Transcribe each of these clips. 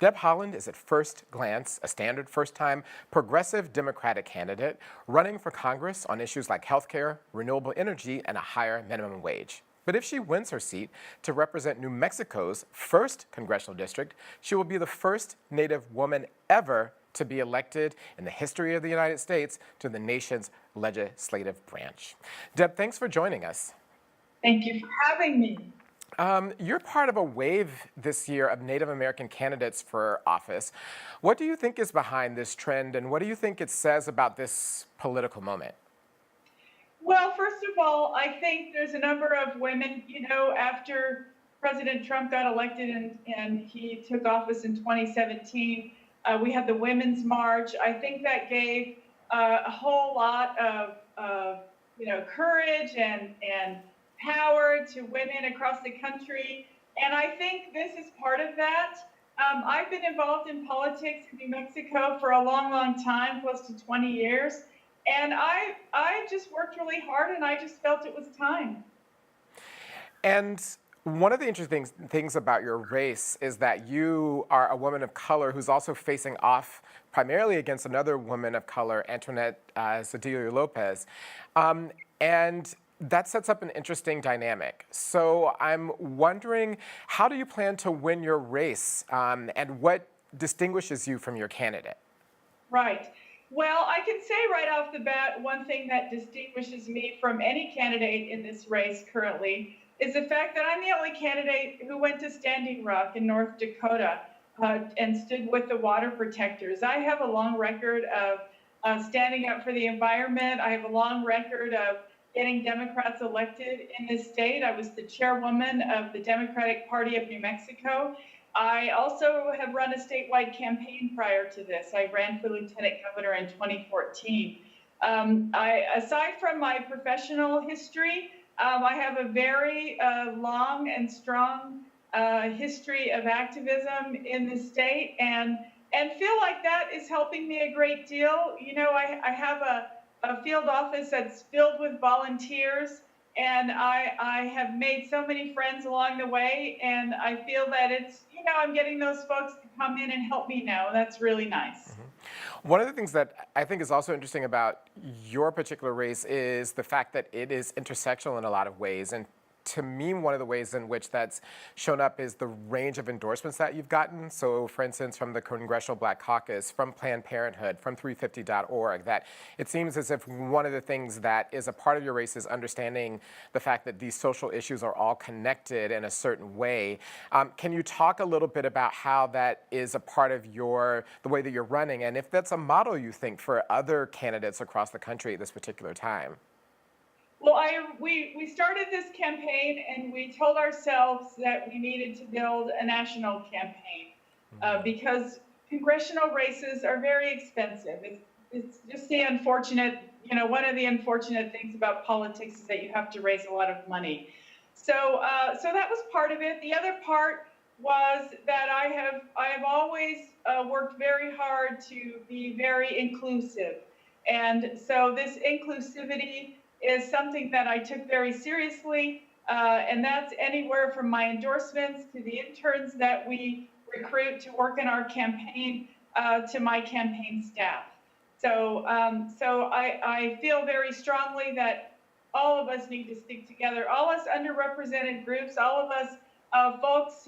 Deb Haaland is at first glance a standard first-time progressive Democratic candidate running for Congress on issues like healthcare, renewable energy, and a higher minimum wage. But if she wins her seat to represent New Mexico's first congressional district, she will be the first Native woman ever to be elected in the history of the United States to the nation's legislative branch. Deb, thanks for joining us. Thank you for having me. You're part of a wave this year of Native American candidates for office. What do you think is behind this trend, and what do you think it says about this political moment? Well, first of all, I think there's a number of women, after President Trump got elected and he took office in 2017, we had the Women's March. I think that gave a whole lot of courage and power to women across the country. And I think this is part of that. I've been involved in politics in New Mexico for a long, long time, close to 20 years. And I just worked really hard, and I just felt it was time. And one of the interesting things about your race is that you are a woman of color who's also facing off primarily against another woman of color, Antoinette Zedillo Lopez. And that sets up an interesting dynamic. So I'm wondering, how do you plan to win your race, and what distinguishes you from your candidate? Right. Well, I can say right off the bat, one thing that distinguishes me from any candidate in this race currently is the fact that I'm the only candidate who went to Standing Rock in North Dakota and stood with the water protectors. I have a long record of standing up for the environment. I have a long record of getting Democrats elected in this state. I was the chairwoman of the Democratic Party of New Mexico. I also have run a statewide campaign prior to this. I ran for lieutenant governor in 2014. Aside from my professional history, I have a very long and strong history of activism in the state, and feel like that is helping me a great deal. I have a field office that's filled with volunteers, and I have made so many friends along the way, and I feel that it's, I'm getting those folks to come in and help me now. That's really nice. Mm-hmm. One of the things that I think is also interesting about your particular race is the fact that it is intersectional in a lot of ways. And to me, one of the ways in which that's shown up is the range of endorsements that you've gotten. So, for instance, from the Congressional Black Caucus, from Planned Parenthood, from 350.org, that it seems as if one of the things that is a part of your race is understanding the fact that these social issues are all connected in a certain way. Can you talk a little bit about how that is a part of the way that you're running, and if that's a model you think for other candidates across the country at this particular time? Well, we started this campaign, and we told ourselves that we needed to build a national campaign because congressional races are very expensive. It's just the unfortunate, one of the unfortunate things about politics is that you have to raise a lot of money. So that was part of it. The other part was that I have always worked very hard to be very inclusive, and so this inclusivity is something that I took very seriously, and that's anywhere from my endorsements to the interns that we recruit to work in our campaign to my campaign staff. So I feel very strongly that all of us need to stick together, all us underrepresented groups, all of us folks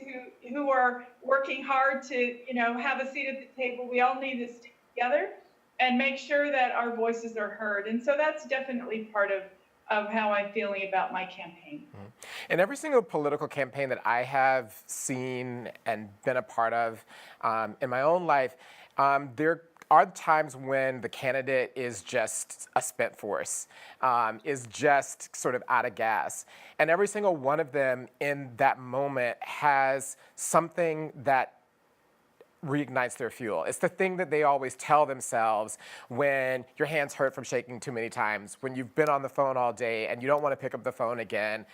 who are working hard to have a seat at the table. We all need to stick together and make sure that our voices are heard. And so that's definitely part of how I'm feeling about my campaign. Mm-hmm. In every single political campaign that I have seen and been a part of in my own life, there are times when the candidate is just a spent force, is just sort of out of gas. And every single one of them in that moment has something that reignites their fuel. It's the thing that they always tell themselves when your hands hurt from shaking too many times, when you've been on the phone all day and you don't want to pick up the phone again,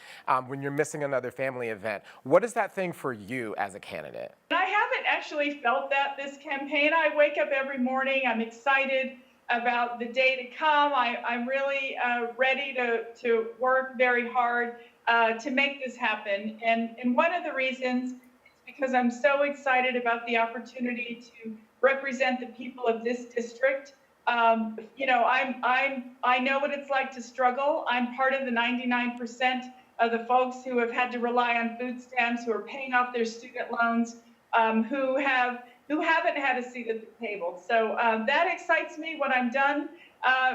when you're missing another family event. What is that thing for you as a candidate? I haven't actually felt that this campaign. I wake up every morning, I'm excited about the day to come. I'm really ready to work very hard to make this happen. And one of the reasons is because I'm so excited about the opportunity to represent the people of this district. You know, I know what it's like to struggle. I'm part of the 99% of the folks who have had to rely on food stamps, who are paying off their student loans, who haven't had a seat at the table. So that excites me. When I'm done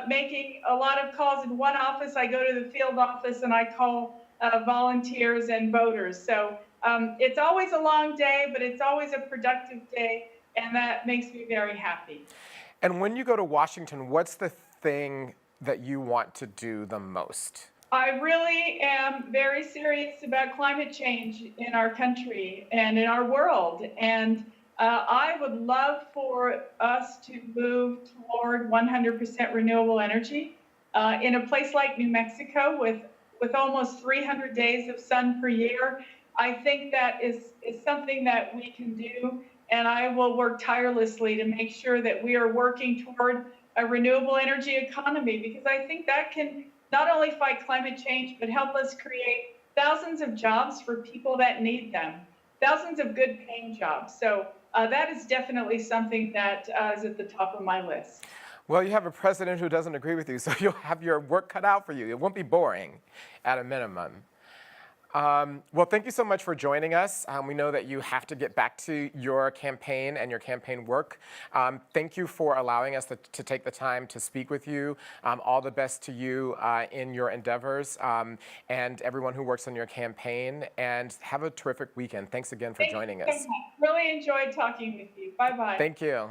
making a lot of calls in one office, I go to the field office and I call volunteers and voters. So it's always a long day, but it's always a productive day, and that makes me very happy. And when you go to Washington, what's the thing that you want to do the most? I really am very serious about climate change in our country and in our world. And I would love for us to move toward 100% renewable energy. In a place like New Mexico with almost 300 days of sun per year, I think that is something that we can do. And I will work tirelessly to make sure that we are working toward a renewable energy economy, because I think that can not only fight climate change, but help us create thousands of jobs for people that need them, thousands of good paying jobs. So that is definitely something that is at the top of my list. Well, you have a president who doesn't agree with you, so you'll have your work cut out for you. It won't be boring, at a minimum. Well, thank you so much for joining us. We know that you have to get back to your campaign and your campaign work. Thank you for allowing us to take the time to speak with you. All the best to you in your endeavors, and everyone who works on your campaign. And have a terrific weekend. Thanks again for joining us. Really enjoyed talking with you. Bye-bye. Thank you.